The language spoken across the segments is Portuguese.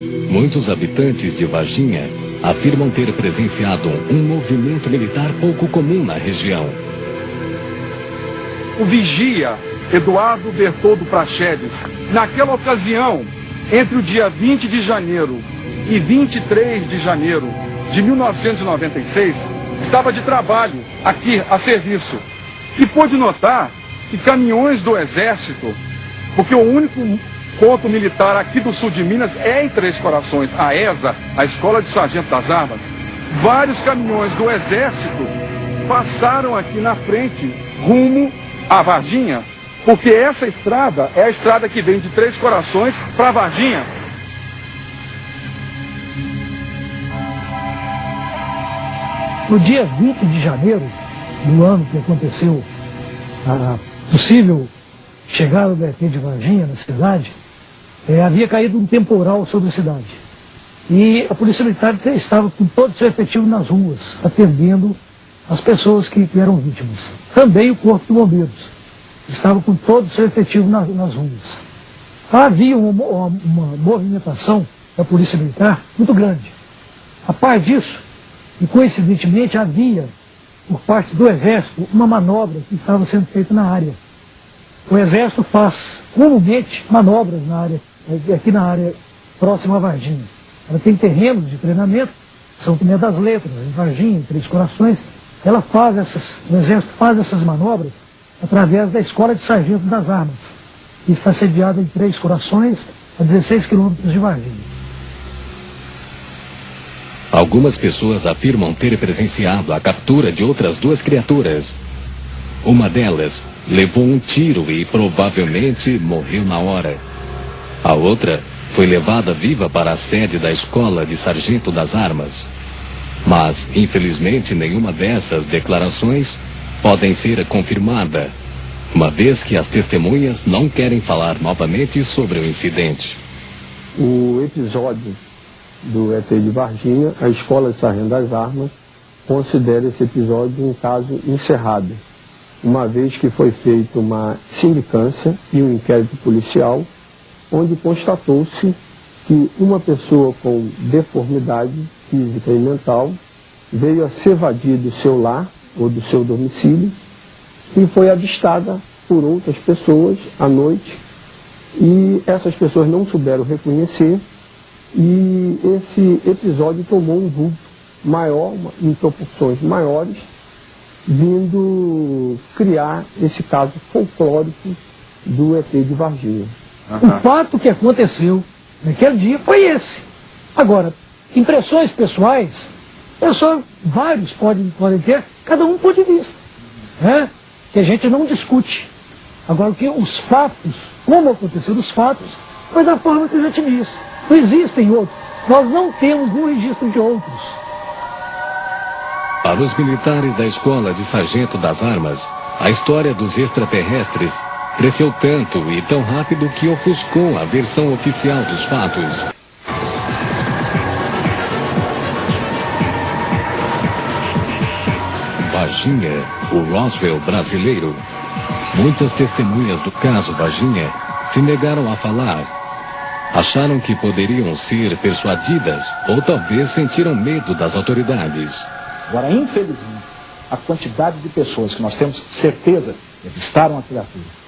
Muitos habitantes de Varginha afirmam ter presenciado um movimento militar pouco comum na região. O vigia Eduardo Bertoldo Praxedes, naquela ocasião, entre o dia 20 de janeiro e 23 de janeiro de 1996, estava de trabalho aqui a serviço e pôde notar que caminhões do Exército, porque o único ponto militar aqui do sul de Minas é em Três Corações, a ESA, a Escola de Sargento das Armas, vários caminhões do Exército passaram aqui na frente, rumo a Varginha, porque essa estrada é a estrada que vem de Três Corações para Varginha. No dia 20 de janeiro do ano que aconteceu a possível chegada do ET de Varginha na cidade, havia caído um temporal sobre a cidade. E a Polícia Militar estava com todo o seu efetivo nas ruas, atendendo as pessoas que eram vítimas. Também o Corpo de Bombeiros estava com todo o seu efetivo nas ruas. Havia uma movimentação da Polícia Militar muito grande. A par disso, e coincidentemente havia, por parte do Exército, uma manobra que estava sendo feita na área. O Exército faz comumente manobras na área, aqui na área próxima a Varginha. Ela tem terrenos de treinamento, São Tomé das Letras, em Varginha, em Três Corações. O Exército faz essas manobras através da Escola de Sargento das Armas, que está sediada em Três Corações, a 16 quilômetros de Varginha. Algumas pessoas afirmam ter presenciado a captura de outras duas criaturas. Uma delas levou um tiro e provavelmente morreu na hora. A outra foi levada viva para a sede da Escola de Sargento das Armas. Mas, infelizmente, nenhuma dessas declarações podem ser confirmada, uma vez que as testemunhas não querem falar novamente sobre o incidente. O episódio do ET de Varginha, a Escola de Sargento das Armas considera esse episódio um caso encerrado, uma vez que foi feita uma sindicância e um inquérito policial, onde constatou-se que uma pessoa com deformidade física e mental veio a se evadir do seu lar ou do seu domicílio e foi avistada por outras pessoas à noite, e essas pessoas não souberam reconhecer, e esse episódio tomou um vulto maior, em proporções maiores, vindo criar esse caso folclórico do ET de Varginha. O fato que aconteceu naquele dia foi esse. Agora, impressões pessoais, vários podem ter, cada um ponto de vista, né? Que a gente não discute. Agora, que os fatos, como aconteceram os fatos, foi da forma que eu já te disse. Não existem outros. Nós não temos um registro de outros. Para os militares da Escola de Sargento das Armas, a história dos extraterrestres cresceu tanto e tão rápido que ofuscou a versão oficial dos fatos. Varginha, o Roswell brasileiro. Muitas testemunhas do caso Varginha se negaram a falar. Acharam que poderiam ser persuadidas ou talvez sentiram medo das autoridades. Agora, infelizmente, a quantidade de pessoas que nós temos certeza que avistaram a criatura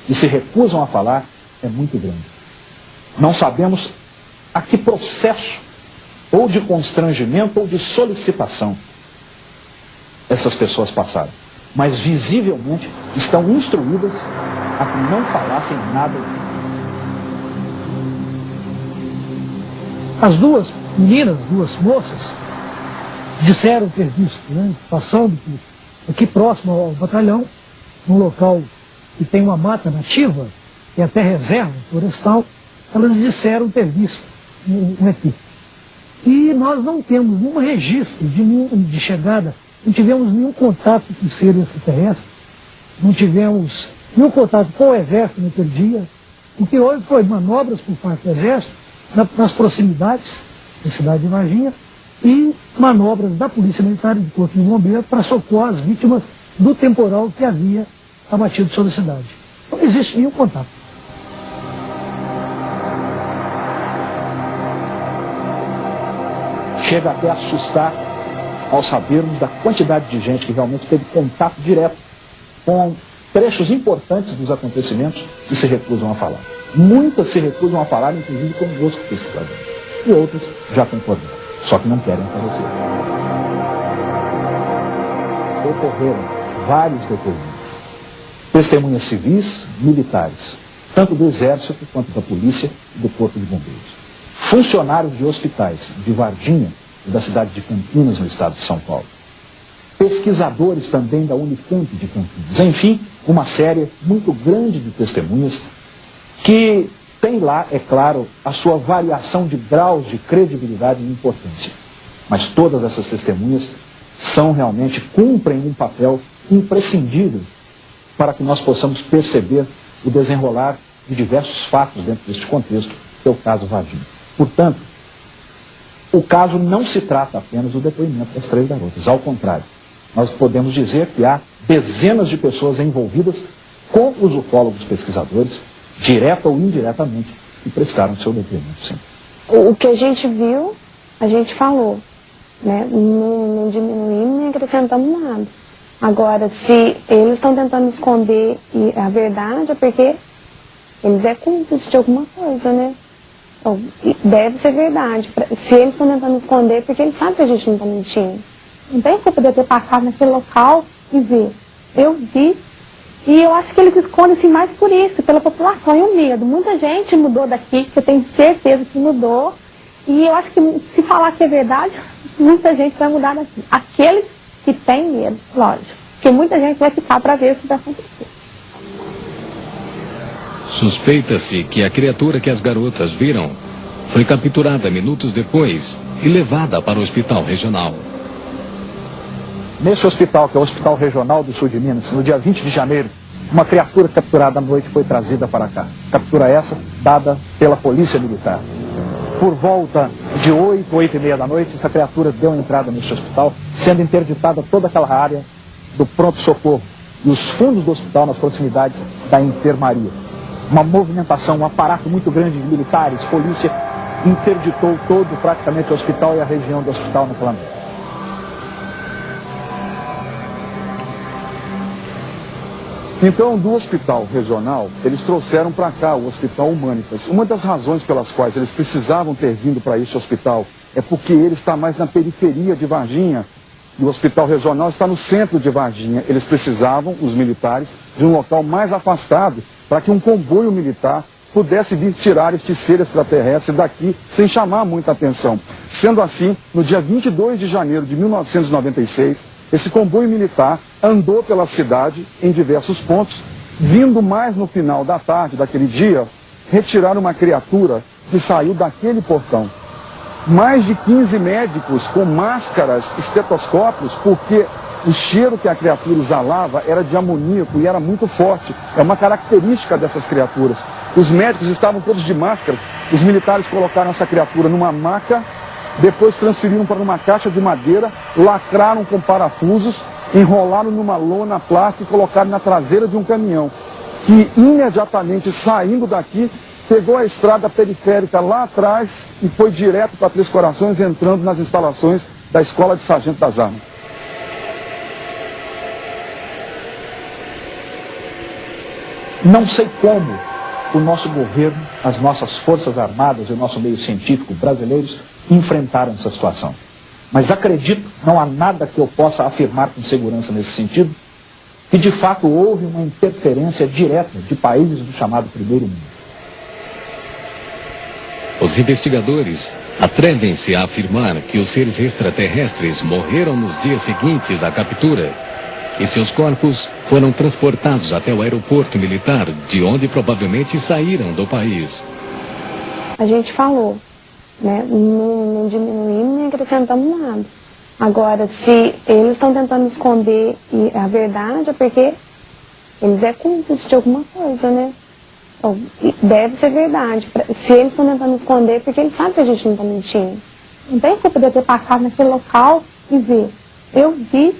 e se recusam a falar é muito grande. Não sabemos a que processo, ou de constrangimento, ou de solicitação, essas pessoas passaram. Mas, visivelmente, estão instruídas a que não falassem nada. As duas meninas, duas moças, disseram ter visto, né, passando aqui próximo ao batalhão, num local que tem uma mata nativa, que é até reserva florestal, elas disseram ter visto um ET. E nós não temos nenhum registro de chegada, não tivemos nenhum contato com seres extraterrestres, não tivemos nenhum contato com o Exército naquele dia. O que houve foi manobras por parte do Exército nas proximidades da cidade de Varginha e manobras da Polícia Militar e do Corpo de Bombeiros para socorrer as vítimas do temporal que havia abatido sobre a cidade. Não existe nenhum contato. chega até a assustar ao sabermos da quantidade de gente que realmente teve contato direto com trechos importantes dos acontecimentos e se recusam a falar. Muitas se recusam a falar, inclusive conosco pesquisadores. E outras já concordam, só que não querem aparecer. Ocorreram vários depoimentos. Testemunhas civis, militares, tanto do Exército quanto da Polícia e do Corpo de Bombeiros. Funcionários de hospitais de Varginha e da cidade de Campinas, no estado de São Paulo. Pesquisadores também da Unicamp de Campinas. Enfim, uma série muito grande de testemunhas que tem lá, é claro, a sua variação de graus de credibilidade e importância. Mas todas essas testemunhas cumprem um papel imprescindível para que nós possamos perceber o desenrolar de diversos fatos dentro deste contexto, que é o caso Varginha. Portanto, o caso não se trata apenas do depoimento das 3 garotas. Ao contrário, nós podemos dizer que há dezenas de pessoas envolvidas com os ufólogos pesquisadores, direta ou indiretamente, que prestaram seu depoimento, sim. O que a gente viu, a gente falou, né? Não diminuímos nem acrescentamos nada. Agora, se eles estão tentando esconder a verdade, é porque eles é cúmplice de alguma coisa, né? Então, deve ser verdade. Se eles estão tentando esconder, é porque eles sabem que a gente não está mentindo. Não tem culpa de eu ter passado naquele local e ver. Eu vi. E eu acho que eles escondem-se mais por isso, pela população e o medo. Muita gente mudou daqui, que eu tenho certeza que mudou. E eu acho que se falar que é verdade, muita gente vai mudar daqui. Aqueles que têm medo, lógico. Porque muita gente vai ficar para ver o que vai acontecer. Suspeita-se que a criatura que as garotas viram foi capturada minutos depois e levada para o hospital regional. Nesse hospital, que é o Hospital Regional do Sul de Minas, no dia 20 de janeiro, uma criatura capturada à noite foi trazida para cá. Captura essa dada pela Polícia Militar. Por volta de 8, 8h30 da noite, essa criatura deu entrada nesse hospital, sendo interditada toda aquela área do pronto-socorro e os fundos do hospital nas proximidades da enfermaria. Uma movimentação, um aparato muito grande de militares, polícia, interditou todo praticamente o hospital e a região do hospital naquela noite. Então, do hospital regional, eles trouxeram para cá o Hospital Humanitas. Uma das razões pelas quais eles precisavam ter vindo para este hospital é porque ele está mais na periferia de Varginha e o Hospital Regional está no centro de Varginha. Eles precisavam, os militares, de um local mais afastado para que um comboio militar pudesse vir tirar estes seres extraterrestres daqui sem chamar muita atenção. Sendo assim, no dia 22 de janeiro de 1996, esse comboio militar andou pela cidade em diversos pontos, vindo mais no final da tarde daquele dia, retirar uma criatura que saiu daquele portão. Mais de 15 médicos com máscaras, estetoscópios, porque o cheiro que a criatura exalava era de amoníaco e era muito forte. É uma característica dessas criaturas. Os médicos estavam todos de máscara, os militares colocaram essa criatura numa maca, depois transferiram para uma caixa de madeira, lacraram com parafusos, enrolaram numa lona plástica e colocaram na traseira de um caminhão, que imediatamente saindo daqui, pegou a estrada periférica lá atrás e foi direto para Três Corações, entrando nas instalações da Escola de Sargento das Armas. Não sei como o nosso governo, as nossas forças armadas e o nosso meio científico brasileiros enfrentaram essa situação. Mas acredito, não há nada que eu possa afirmar com segurança nesse sentido, que de fato houve uma interferência direta de países do chamado Primeiro Mundo. Os investigadores atrevem-se a afirmar que os seres extraterrestres morreram nos dias seguintes à captura e seus corpos foram transportados até o aeroporto militar, de onde provavelmente saíram do país. A gente falou, né? Não diminuímos nem acrescentamos nada. Agora, se eles estão tentando esconder a verdade, é porque eles é cúmplice de alguma coisa, né? Então, deve ser verdade. Se eles estão tentando esconder, é porque eles sabem que a gente não está mentindo. Não tem culpa de eu ter passado naquele local e ver. Eu vi.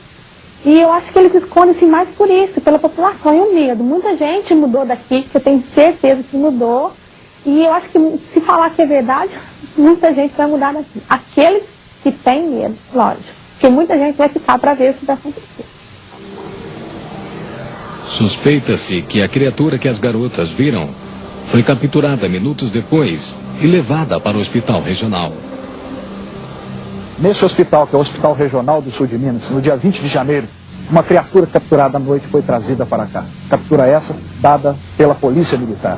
E eu acho que eles escondem-se mais por isso, pela população e o medo. Muita gente mudou daqui, que eu tenho certeza que mudou. E eu acho que se falar que é verdade, muita gente vai mudar daqui. Aqueles que tem medo, lógico. Porque muita gente vai ficar para ver o que vai acontecer. Suspeita-se que a criatura que as garotas viram foi capturada minutos depois e levada para o hospital regional. Nesse hospital, que é o Hospital Regional do Sul de Minas, no dia 20 de janeiro, uma criatura capturada à noite foi trazida para cá. Captura essa dada pela Polícia Militar.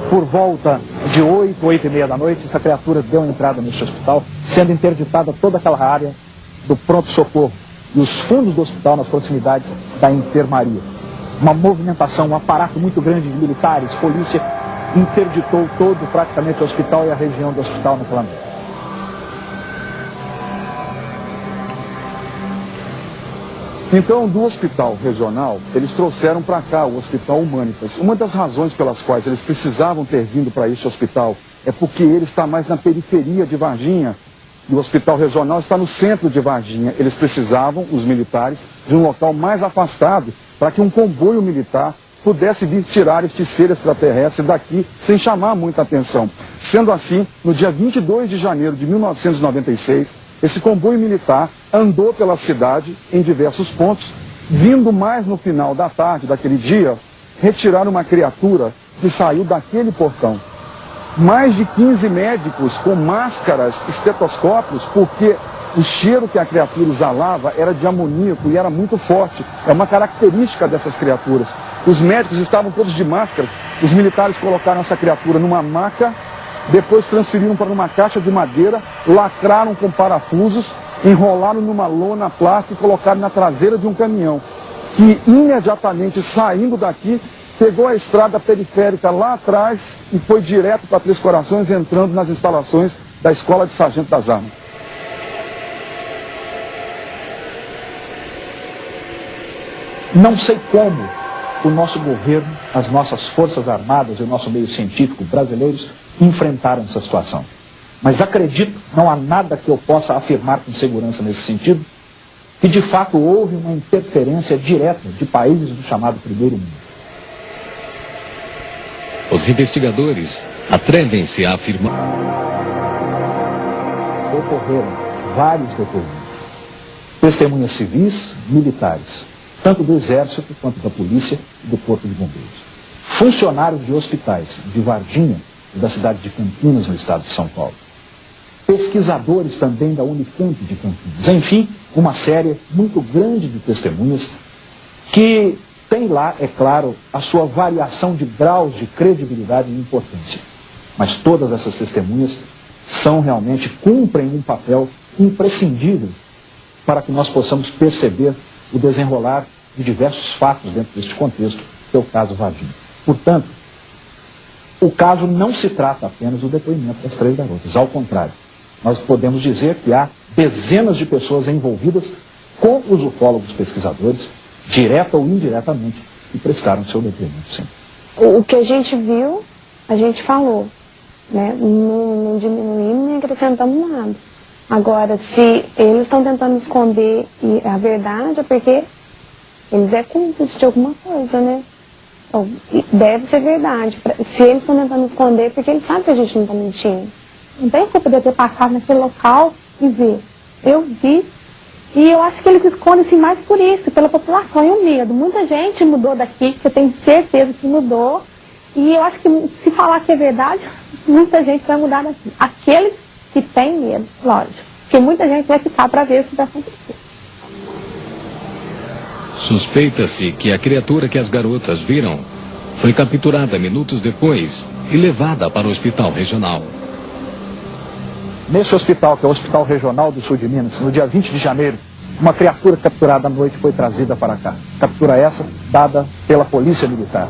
Por volta de 8h30 da noite, essa criatura deu entrada nesse hospital, sendo interditada toda aquela área do pronto-socorro e os fundos do hospital nas proximidades da enfermaria. Uma movimentação, um aparato muito grande de militares, polícia, interditou todo praticamente o hospital e a região do hospital naquela noite. Então, do hospital regional, eles trouxeram para cá o Hospital Humanitas. Uma das razões pelas quais eles precisavam ter vindo para este hospital é porque ele está mais na periferia de Varginha e o Hospital Regional está no centro de Varginha. Eles precisavam, os militares, de um local mais afastado para que um comboio militar pudesse vir tirar este ser extraterrestre daqui sem chamar muita atenção. Sendo assim, no dia 22 de janeiro de 1996, esse comboio militar andou pela cidade em diversos pontos, vindo mais no final da tarde daquele dia, retirar uma criatura que saiu daquele portão. Mais de 15 médicos com máscaras, estetoscópios, porque o cheiro que a criatura exalava era de amoníaco e era muito forte. É uma característica dessas criaturas. Os médicos estavam todos de máscara, os militares colocaram essa criatura numa maca, depois transferiram para uma caixa de madeira, lacraram com parafusos, enrolaram numa lona plástica e colocaram na traseira de um caminhão, que imediatamente saindo daqui, pegou a estrada periférica lá atrás e foi direto para Três Corações, entrando nas instalações da Escola de Sargento das Armas. Não sei como o nosso governo, as nossas forças armadas e o nosso meio científico brasileiros enfrentaram essa situação. Mas acredito, não há nada que eu possa afirmar com segurança nesse sentido, que de fato houve uma interferência direta de países do chamado Primeiro Mundo. Os investigadores atrevem-se a afirmar. Ocorreram vários depoimentos. Testemunhas civis, militares, tanto do Exército quanto da Polícia e do Corpo de Bombeiros. Funcionários de hospitais de Varginha e da cidade de Campinas, no estado de São Paulo. Pesquisadores também da Unicamp de Campinas. Enfim, uma série muito grande de testemunhas que tem lá, é claro, a sua variação de graus de credibilidade e importância. Mas todas essas testemunhas são realmente, cumprem um papel imprescindível para que nós possamos perceber o desenrolar de diversos fatos dentro deste contexto, que é o caso Varginha. Portanto, o caso não se trata apenas do depoimento das 3 garotas. Ao contrário, nós podemos dizer que há dezenas de pessoas envolvidas com os ufólogos pesquisadores, direta ou indiretamente, que prestaram seu depoimento sempre. O que a gente viu, a gente falou, né? Não diminuímos nem acrescentamos nada. Agora, se eles estão tentando esconder a verdade, é porque eles é cúmplices de alguma coisa, né? Então, deve ser verdade. Se eles estão tentando esconder, é porque eles sabem que a gente não está mentindo. Não tem culpa de eu ter passado naquele local e ver. Eu vi. E eu acho que eles escondem-se mais por isso, pela população e o medo. Muita gente mudou daqui, que eu tenho certeza que mudou. E eu acho que se falar que é verdade, muita gente vai mudar daqui. Aqueles que têm medo, lógico. Porque muita gente vai ficar para ver o que vai acontecer. Suspeita-se que a criatura que as garotas viram foi capturada minutos depois e levada para o hospital regional. Nesse hospital, que é o Hospital Regional do Sul de Minas, no dia 20 de janeiro, uma criatura capturada à noite foi trazida para cá. Captura essa dada pela Polícia Militar.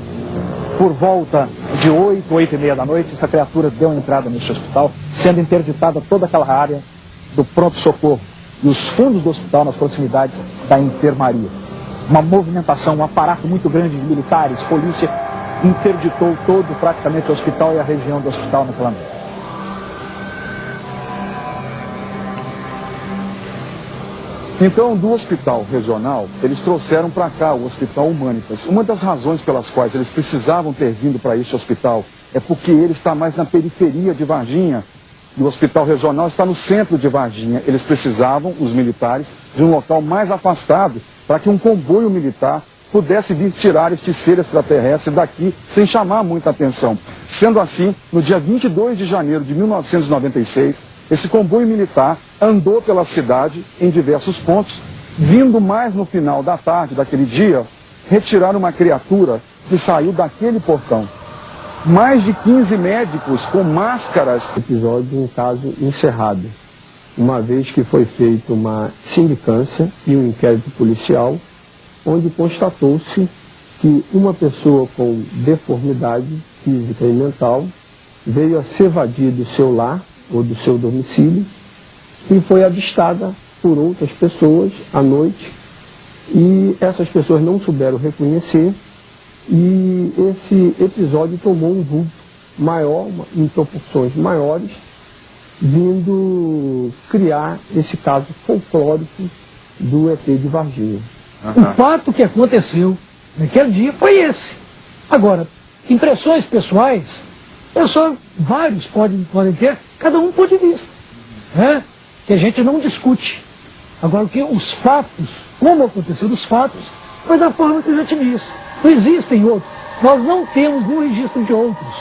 Por volta de 8h30 da noite, essa criatura deu entrada nesse hospital, sendo interditada toda aquela área do pronto-socorro e os fundos do hospital nas proximidades da enfermaria. Uma movimentação, um aparato muito grande de militares, polícia, interditou todo praticamente o hospital e a região do hospital naquela noite. Então, do hospital regional, eles trouxeram para cá o Hospital Humanitas. Uma das razões pelas quais eles precisavam ter vindo para este hospital é porque ele está mais na periferia de Varginha e o hospital regional está no centro de Varginha. Eles precisavam, os militares, de um local mais afastado para que um comboio militar pudesse vir tirar este ser extraterrestre daqui sem chamar muita atenção. Sendo assim, no dia 22 de janeiro de 1996, esse comboio militar andou pela cidade em diversos pontos, vindo mais no final da tarde daquele dia, retirar uma criatura que saiu daquele portão. Mais de 15 médicos com máscaras. Episódio, um caso encerrado, uma vez que foi feita uma sindicância e um inquérito policial, onde constatou-se que uma pessoa com deformidade física e mental veio a se evadir do seu lar ou do seu domicílio e foi avistada por outras pessoas à noite, e essas pessoas não souberam reconhecer, e esse episódio tomou um vulto maior, em proporções maiores, vindo criar esse caso folclórico do ET de Varginha. O fato que aconteceu naquele dia foi esse. Agora, impressões pessoais, vários podem ter, cada um ponto de vista, né? Que a gente não discute. Agora, o que os fatos, como aconteceram os fatos, foi da forma que eu já te disse. Não existem outros. Nós não temos nenhum registro de outros.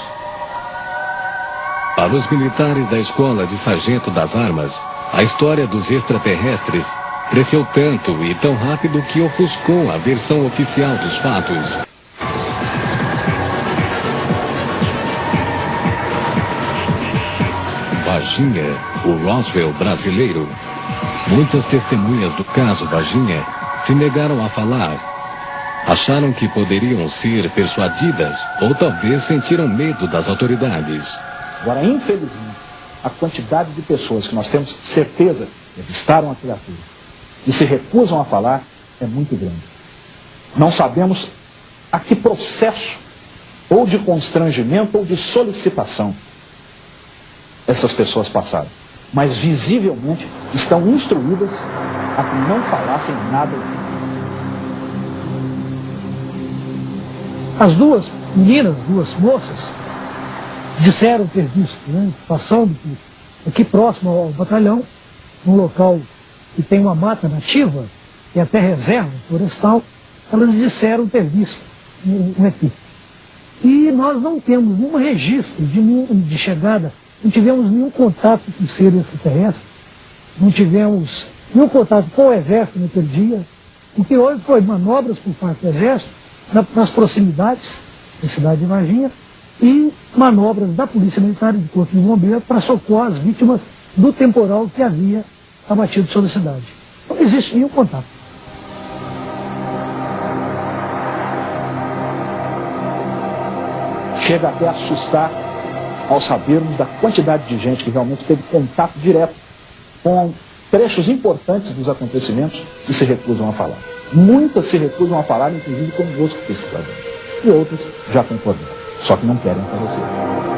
Para os militares da Escola de Sargento das Armas, a história dos extraterrestres cresceu tanto e tão rápido que ofuscou a versão oficial dos fatos. Varginha, o Roswell brasileiro. Muitas testemunhas do caso Varginha se negaram a falar. Acharam que poderiam ser persuadidas ou talvez sentiram medo das autoridades. Agora, infelizmente, a quantidade de pessoas que nós temos certeza que avistaram a criatura e se recusam a falar é muito grande. Não sabemos a que processo, ou de constrangimento, ou de solicitação, essas pessoas passaram. Mas, visivelmente, estão instruídas a que não falassem nada. As duas meninas, duas moças, disseram ter visto, né, passando aqui próximo ao batalhão, num local que tem uma mata nativa, e até reserva florestal, elas disseram ter visto um ET. E nós não temos nenhum registro de chegada, não tivemos nenhum contato com seres extraterrestres, não tivemos nenhum contato com o Exército naquele dia. O que houve foi manobras por parte do Exército nas proximidades da cidade de Varginha e manobras da Polícia Militar e do Corpo de Bombeiros para socorrer as vítimas do temporal que havia abatido sobre a cidade. Não existe nenhum contato. Chega até a assustar ao sabermos da quantidade de gente que realmente teve contato direto com trechos importantes dos acontecimentos e se recusam a falar. Muitas se recusam a falar, inclusive conosco pesquisadores. E outras já concordaram, só que não querem aparecer.